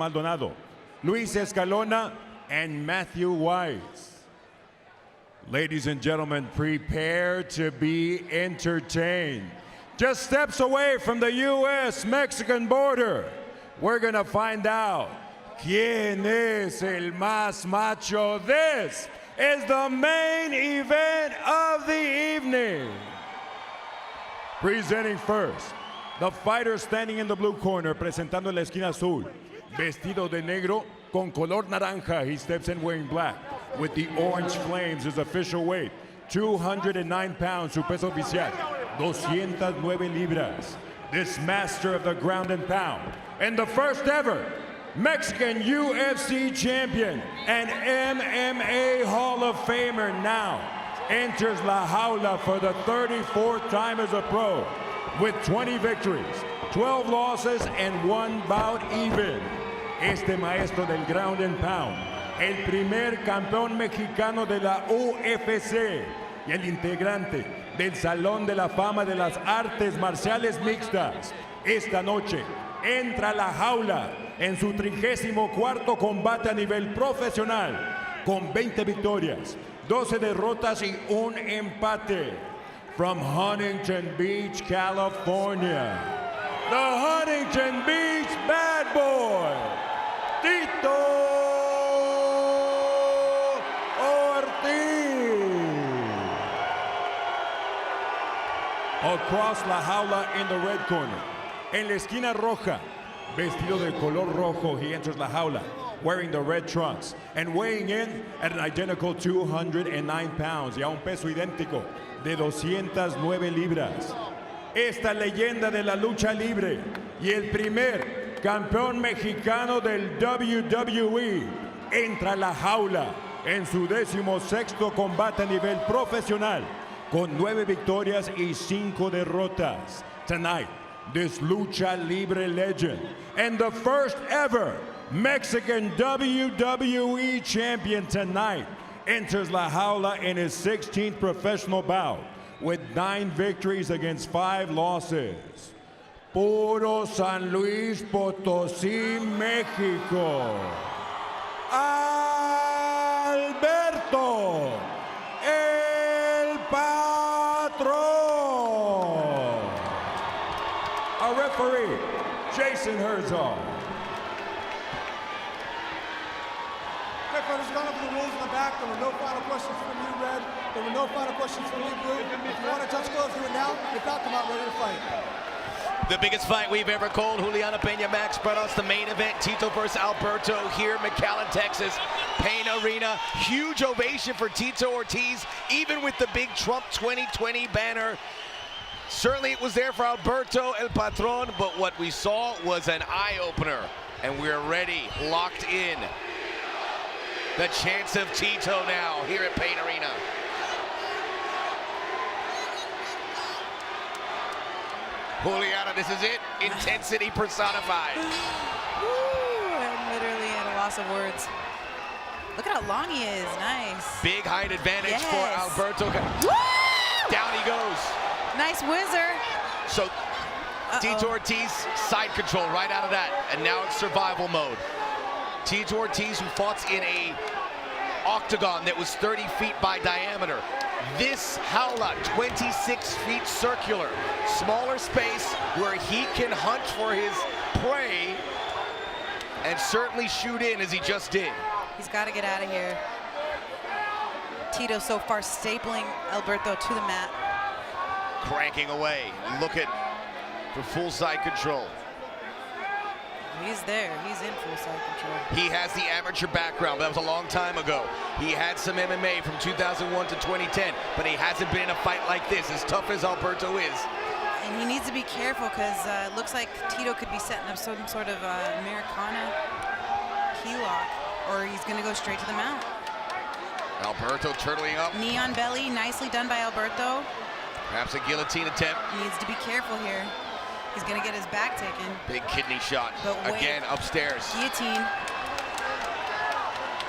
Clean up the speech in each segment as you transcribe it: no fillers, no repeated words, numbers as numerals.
Maldonado, Luis Escalona, and Matthew Wise. Ladies and gentlemen, prepare to be entertained. Just steps away from the U.S.-Mexican border, we're gonna find out quién es el más macho. This is the main event of the evening. Presenting first, the fighter standing in the blue corner, presentando en la esquina azul, vestido de negro con color naranja, he steps in wearing black. With the orange flames, his official weight, 209 pounds, su peso oficial, 209 libras. This master of the ground and pound, and the first ever Mexican UFC champion and MMA Hall of Famer now enters La Jaula for the 34th time as a pro with 20 victories, 12 losses, and 1 bout even. Este maestro del ground and pound, el primer campeón mexicano de la UFC y el integrante del Salón de la Fama de las Artes Marciales Mixtas. Esta noche entra a La Jaula en su 34º combate a nivel profesional con 20 victorias, 12 derrotas y un empate. From Huntington Beach, California, the Huntington Beach Bad Boy, Tito Ortiz. Across La Jaula in the red corner, en la esquina roja, vestido de color rojo, he enters La Jaula wearing the red trunks and weighing in at an identical 209 pounds y a un peso idéntico de 209 libras. Esta leyenda de la lucha libre y el primer campeón mexicano del WWE entra a La Jaula en su 16º combate a nivel profesional con 9 victorias y 5 derrotas. Tonight, this lucha libre legend and the first ever Mexican WWE champion tonight enters La Jaula in his 16th professional bout with 9 victories against 5 losses. Puro San Luis Potosí, México. Alberto, el Patrón. Our referee, Jason Herzog. Just gone over the rules in the back. There were no final questions from you, Red. There were no final questions from you, Blue. If you want to touch gloves, do it now. If not, come out ready to fight. The biggest fight we've ever called. Juliana Peña Max brought us the main event. Tito versus Alberto here in McAllen, Texas. Payne Arena. Huge ovation for Tito Ortiz, even with the big Trump 2020 banner. Certainly it was there for Alberto El Patron, but what we saw was an eye-opener. And we're ready, locked in. The chance of Tito now here at Payne Arena. Juliana, this is it. Intensity personified. Woo, I'm literally at a loss of words. Look at how long he is. Nice. Big height advantage for Alberto. Woo! Down he goes. Nice whizzer. So Tito Ortiz, side control right out of that. And now it's survival mode. Tito Ortiz, who fought in a octagon that was 30 feet by diameter. This jaula, 26 feet circular. Smaller space where he can hunt for his prey and certainly shoot in as he just did. He's got to get out of here. Tito so far stapling Alberto to the mat. Cranking away, looking for full side control. He's there. He's in full side control. He has the amateur background, but that was a long time ago. He had some MMA from 2001 to 2010, but he hasn't been in a fight like this, as tough as Alberto is. And he needs to be careful because it looks like Tito could be setting up some sort of Americana key lock, or he's going to go straight to the mount. Alberto turtling up. Knee on belly, nicely done by Alberto. Perhaps a guillotine attempt. He needs to be careful here. He's gonna get his back taken. Big kidney shot. Again, upstairs. Guillotine.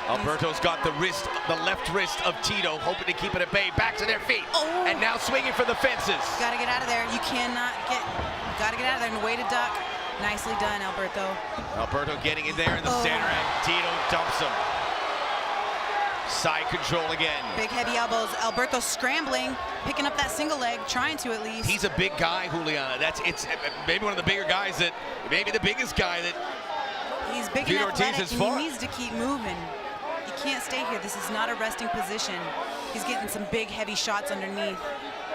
Alberto's got the wrist, the left wrist of Tito, hoping to keep it at bay. Back to their feet. Oh. And now swinging for the fences. Gotta get out of there. You cannot get, gotta get out of there and way to duck. Nicely done, Alberto. Alberto getting in there in the center, and Tito dumps him. Side control again. Big heavy elbows. Alberto scrambling, picking up that single leg, trying to at least. He's a big guy, Juliana. It's maybe one of the bigger guys that, maybe the biggest guy that He's big Tito and athletic, Ortiz and he needs to keep moving. He can't stay here. This is not a resting position. He's getting some big, heavy shots underneath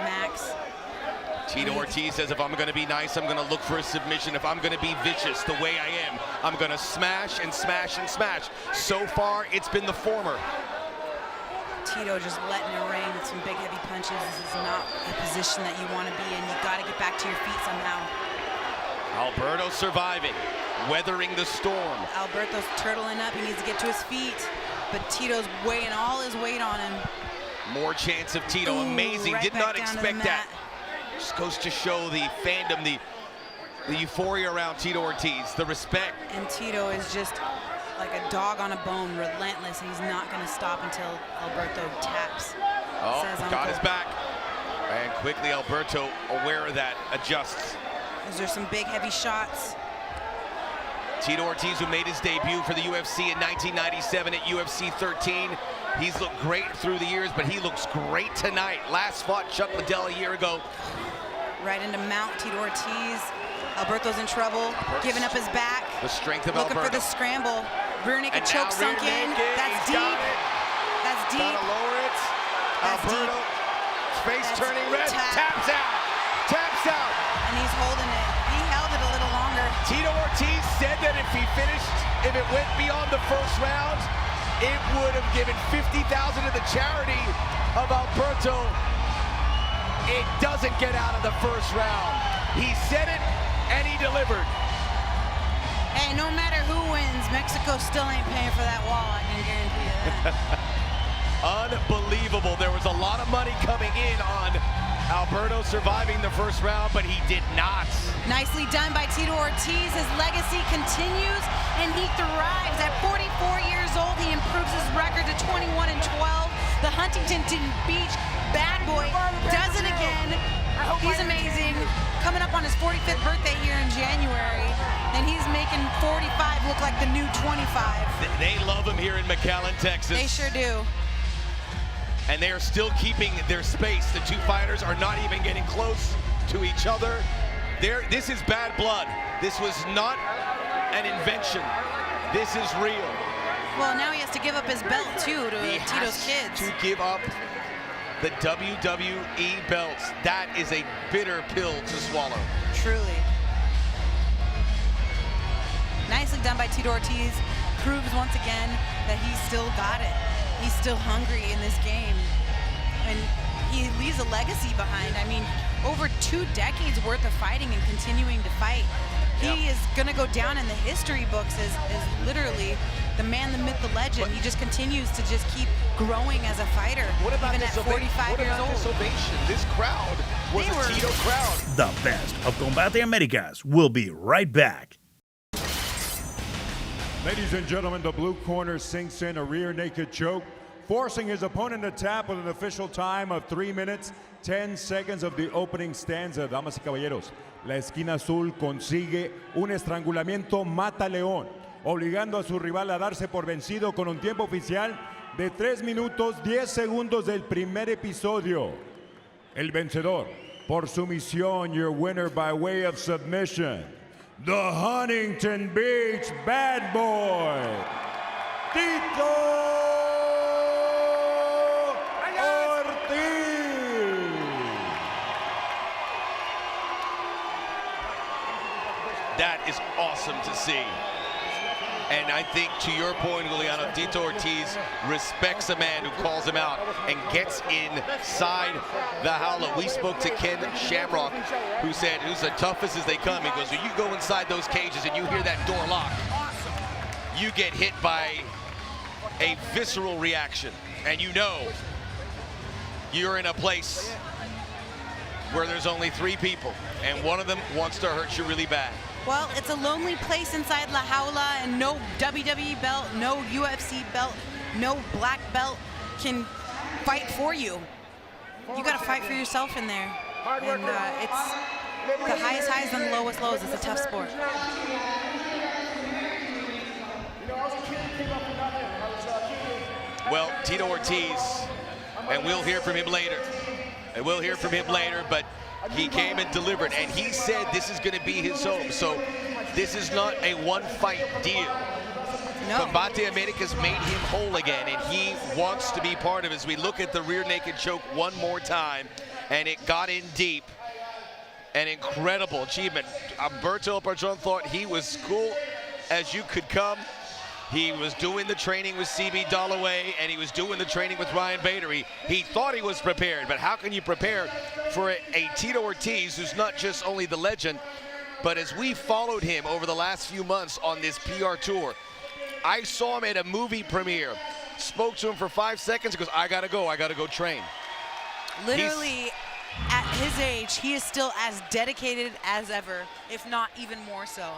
Max. Tito Ortiz says, if I'm going to be nice, I'm going to look for a submission. If I'm going to be vicious the way I am, I'm going to smash and smash and smash. So far, it's been the former. Tito just letting it rain with some big, heavy punches. This is not a position that you want to be in. You got to get back to your feet somehow. Alberto surviving, weathering the storm. Alberto's turtling up. He needs to get to his feet, but Tito's weighing all his weight on him. More chance of Tito. Ooh, amazing. right Did not expect that. mat. Just goes to show the fandom, the euphoria around Tito Ortiz, the respect. And Tito is just like a dog on a bone, relentless. He's not going to stop until Alberto taps. Oh, says got Uncle. his back. And quickly Alberto, aware of that, adjusts. Those are some big, heavy shots. Tito Ortiz, who made his debut for the UFC in 1997 at UFC 13. He's looked great through the years, but he looks great tonight. Last fought Chuck Liddell a year ago. Right into mount, Tito Ortiz. Alberto's in trouble, giving up his back. The strength of looking Alberto. for the scramble. Rear naked And choke now sunk rear in. naked. That's He's deep. got it. That's deep. Gotta lower it. That's Alberto, face That's turning red, taps out. Taps out. And he's holding it. He held it a little longer. Tito Ortiz said that if he finished, if it went beyond the first round, it would have given $50,000 to the charity of Alberto. It doesn't get out of the first round. He said it, and he delivered. Hey, no matter who wins, Mexico still ain't paying for that wall, I can guarantee you that. Unbelievable. There was a lot of money coming in on Alberto surviving the first round, but he did not. Nicely done by Tito Ortiz. His legacy continues, and he thrives. At 44 years old, he improves his record to 21-12. The Huntington Beach bad boy does it again. He's amazing. Coming up on his 45th birthday here in January, and he's making 45 look like the new 25. They love him here in McAllen, Texas. They sure do. And they are still keeping their space. The two fighters are not even getting close to each other. This is bad blood. This was not an invention. This is real. Well, now he has to give up his belt, too, to He Tito's has kids. to give up the WWE belts. That is a bitter pill to swallow. Truly. Nicely done by Tito Ortiz. Proves once again that he's still got it. He's still hungry in this game. And he leaves a legacy behind. I mean, over 2 decades worth of fighting and continuing to fight. He is going to go down in the history books as literally the man, the myth, the legend. He just continues to just keep growing as a fighter, What about even this at 45 years old. This ovation? This crowd was They a were- Tito crowd. The best of Combate Americas will be right back. Ladies and gentlemen, the blue corner sinks in a rear naked choke, forcing his opponent to tap with an official time of 3 minutes, 10 seconds of the opening stanza. Damas y caballeros, la esquina azul consigue un estrangulamiento mata-león, obligando a su rival a darse por vencido con un tiempo oficial de 3 minutos 10 segundos del primer episodio. El vencedor, por sumisión, your winner by way of submission, the Huntington Beach Bad Boy, Tito Ortiz. That is awesome to see. And I think, to your point, Juliano, Tito Ortiz respects a man who calls him out and gets inside the howler. We spoke to Ken Shamrock, who said it was the toughest as they come. He goes, when you go inside those cages and you hear that door lock, you get hit by a visceral reaction. And you know you're in a place where there's only 3 people, and one of them wants to hurt you really bad. Well, it's a lonely place inside La Jaula, and no WWE belt, no UFC belt, no black belt can fight for you. You got to fight for yourself in there. And the highest highs and the lowest lows. It's a tough sport. Well, Tito Ortiz, and we'll hear from him later. But he came and delivered, and he said this is going to be his home. So this is not a one-fight deal. No. Combate Americas made him whole again, and he wants to be part of it. As we look at the rear naked choke one more time, and it got in deep. An incredible achievement. Alberto thought he was cool as you could come. He was doing the training with CB Dalloway, and he was doing the training with Ryan Bader. He thought he was prepared, but how can you prepare for a Tito Ortiz who's not just only the legend, but as we followed him over the last few months on this PR tour, I saw him at a movie premiere, spoke to him for 5 seconds, he goes, I gotta go train. Literally, at his age, he is still as dedicated as ever, if not even more so.